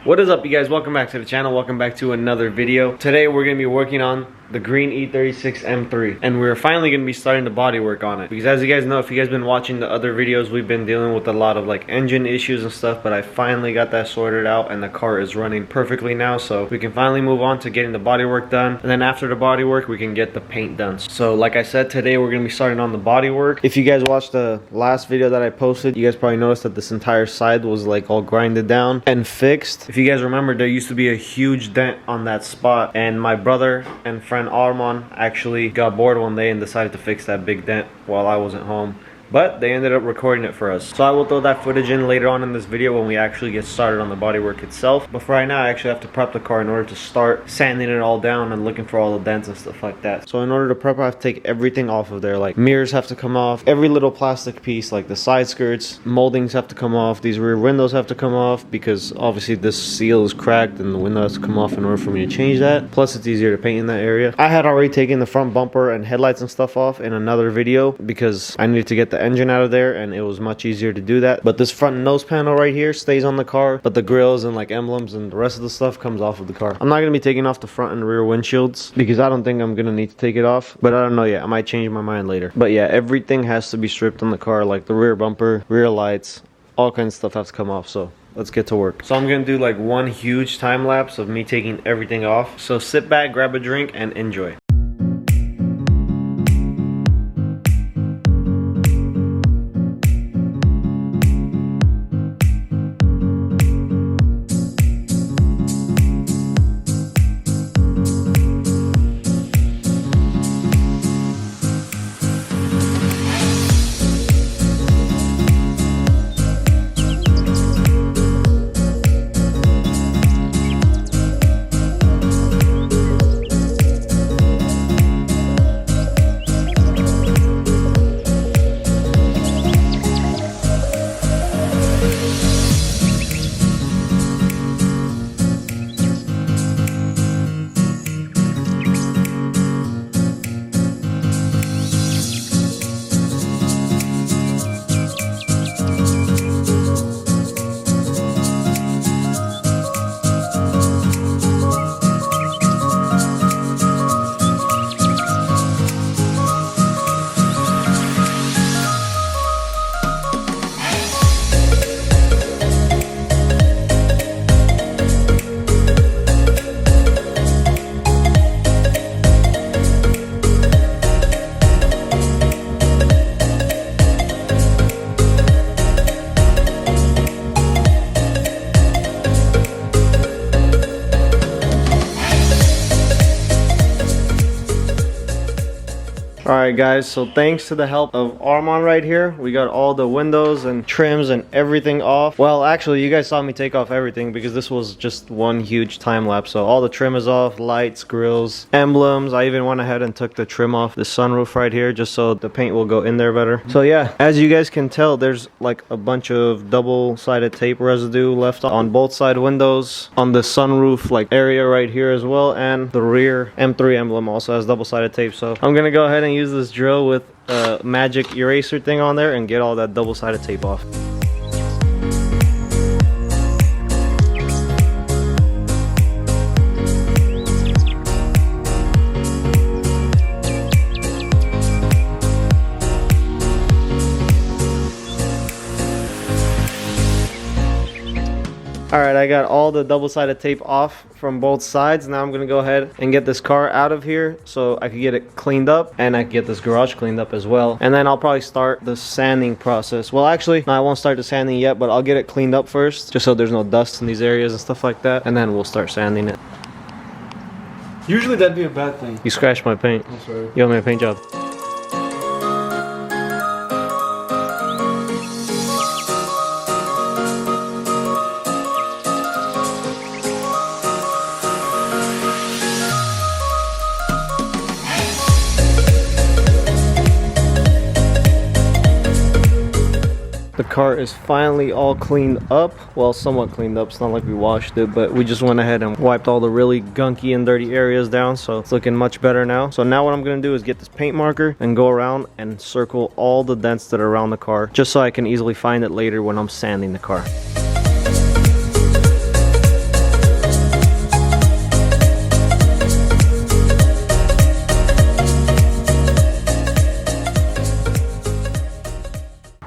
What is up, you guys? Welcome back to the channel. Welcome back to another video. Today we're going to be working on the green E36 M3, and we're finally going to be starting the body work on it, because as you guys know, if you guys been watching the other videos, we've been dealing with a lot of like engine issues and stuff, but I finally got that sorted out and the car is running perfectly now, so we can finally move on to getting the body work done, and then after the body work we can get the paint done. So like I said, today we're going to be starting on the body work. If you guys watched the last video that I posted, you guys probably noticed that this entire side was like all grinded down and fixed. If you guys remember, there used to be a huge dent on that spot, and my brother and friend Armand actually got bored one day and decided to fix that big dent while I wasn't home. But they ended up recording it for us. So I will throw that footage in later on in this video when we actually get started on the bodywork itself. But for right now, I actually have to prep the car in order to start sanding it all down and looking for all the dents and stuff like that. So in order to prep, I have to take everything off of there. Like mirrors have to come off, every little plastic piece, like the side skirts, moldings have to come off, these rear windows have to come off, because obviously this seal is cracked and the window has to come off in order for me to change that. Plus it's easier to paint in that area. I had already taken the front bumper and headlights and stuff off in another video because I needed to get the engine out of there, and it was much easier to do that. But this front nose panel right here stays on the car, but the grills and like emblems and the rest of the stuff comes off of the car. I'm not going to be taking off the front and rear windshields because I don't think I'm going to need to take it off, but I don't know yet. I might change my mind later. But yeah, everything has to be stripped on the car, like the rear bumper, rear lights, all kinds of stuff has to come off. So let's get to work. So I'm gonna do like one huge time lapse of me taking everything off. So sit back, grab a drink, and enjoy. Alright guys, so thanks to the help of Armand right here, we got all the windows and trims and everything off. Well, actually you guys saw me take off everything because this was just one huge time lapse. So all the trim is off, lights, grills, emblems. I even went ahead and took the trim off the sunroof right here just so the paint will go in there better. So yeah, as you guys can tell, there's like a bunch of double-sided tape residue left on both side windows, on the sunroof like area right here as well, and the rear M3 emblem also has double-sided tape. So I'm gonna go ahead and use this drill with a magic eraser thing on there and get all that double-sided tape off. Alright, I got all the double-sided tape off from both sides. Now I'm going to go ahead and get this car out of here so I can get it cleaned up, and I can get this garage cleaned up as well. And then I'll probably start the sanding process. Well, actually, no, I won't start the sanding yet, but I'll get it cleaned up first just so there's no dust in these areas and stuff like that, and then we'll start sanding it. Usually that'd be a bad thing. You scratched my paint. I'm sorry. You owe me a paint job. The car is finally all cleaned up. Well, somewhat cleaned up. It's not like we washed it, but we just went ahead and wiped all the really gunky and dirty areas down, so it's looking much better now. So now what I'm gonna do is get this paint marker and go around and circle all the dents that are around the car, just so I can easily find it later when I'm sanding the car.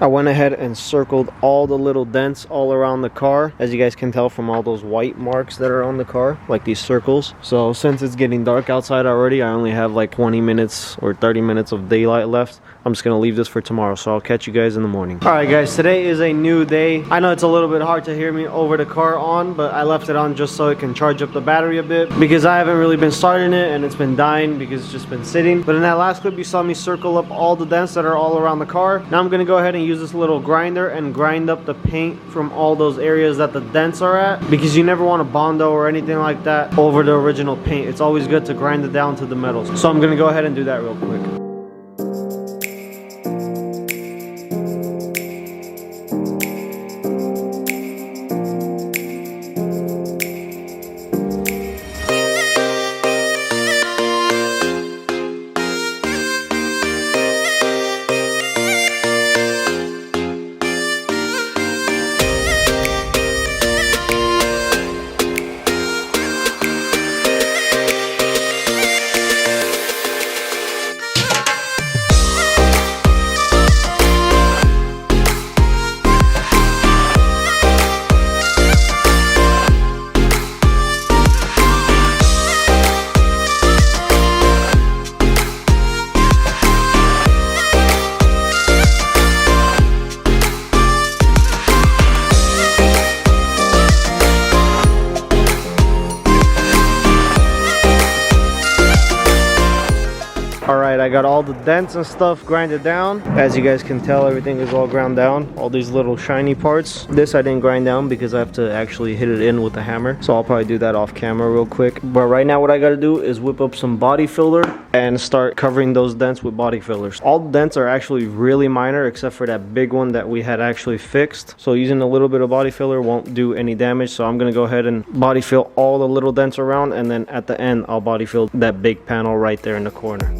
I went ahead and circled all the little dents all around the car, as you guys can tell from all those white marks that are on the car, like these circles. So since it's getting dark outside already, I only have like 20 minutes or 30 minutes of daylight left. I'm just gonna leave this for tomorrow, so I'll catch you guys in the morning. All right guys, today is a new day. I know it's a little bit hard to hear me over the car on, but I left it on just so it can charge up the battery a bit, because I haven't really been starting it and it's been dying because it's just been sitting. But in that last clip, you saw me circle up all the dents that are all around the car. Now I'm gonna go ahead and use this little grinder and grind up the paint from all those areas that the dents are at, because you never want a bondo or anything like that over the original paint. It's always good to grind it down to the metals. So I'm gonna go ahead and do that real quick. Alright, I got all the dents and stuff grinded down. As you guys can tell, everything is all ground down. All these little shiny parts. This I didn't grind down because I have to actually hit it in with a hammer. So I'll probably do that off camera real quick. But right now what I gotta do is whip up some body filler and start covering those dents with body fillers. All the dents are actually really minor except for that big one that we had actually fixed. So using a little bit of body filler won't do any damage. So I'm gonna go ahead and body fill all the little dents around, and then at the end I'll body fill that big panel right there in the corner.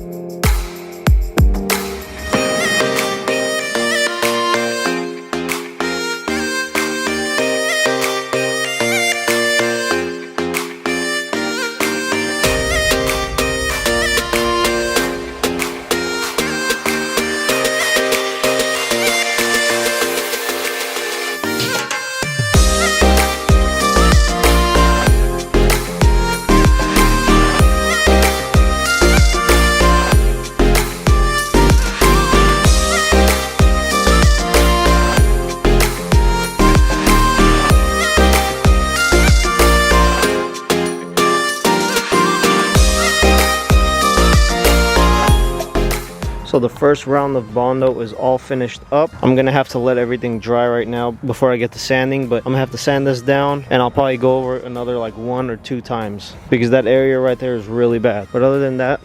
So the first round of bondo is all finished up. I'm gonna have to let everything dry right now before I get to sanding, but I'm gonna have to sand this down, and I'll probably go over another like 1 or 2 times because that area right there is really bad. But other than that,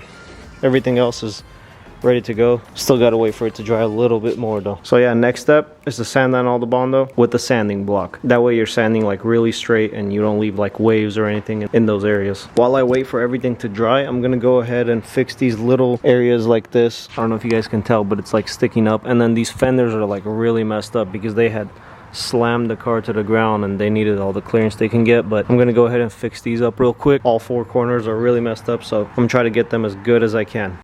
everything else is ready to go. Still gotta wait for it to dry a little bit more though. So yeah, next step is to sand down all the bondo with the sanding block. That way you're sanding like really straight and you don't leave like waves or anything in those areas. While I wait for everything to dry, I'm gonna go ahead and fix these little areas like this. I don't know if you guys can tell, but it's like sticking up. And then these fenders are like really messed up because they had slammed the car to the ground and they needed all the clearance they can get. But I'm gonna go ahead and fix these up real quick. All 4 corners are really messed up, so I'm gonna try to get them as good as I can.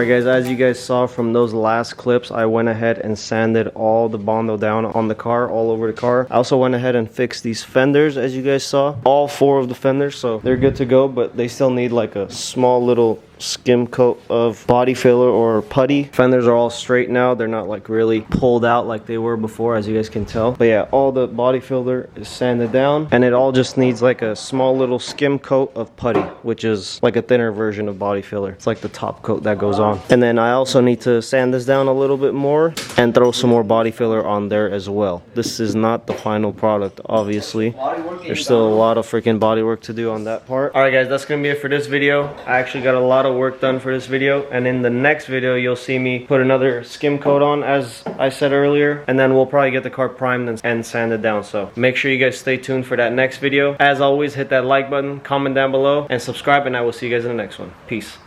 Alright guys, as you guys saw from those last clips, I went ahead and sanded all the bondo down on the car, all over the car. I also went ahead and fixed these fenders, as you guys saw. All 4 of the fenders, so they're good to go, but they still need like a small little skim coat of body filler or putty. Fenders are all straight now. They're not like really pulled out like they were before, as you guys can tell. But yeah, all the body filler is sanded down, and it all just needs like a small little skim coat of putty, which is like a thinner version of body filler. It's like the top coat that goes on. And then I also need to sand this down a little bit more and throw some more body filler on there as well. This is not the final product, obviously. There's still a lot of freaking body work to do on that part. Alright guys, that's gonna be it for this video. I actually got a lot of work done for this video, and in the next video you'll see me put another skim coat on, as I said earlier, and then we'll probably get the car primed and sanded down. So make sure you guys stay tuned for that next video. As always, hit that like button, comment down below, and subscribe, and I will see you guys in the next one. Peace.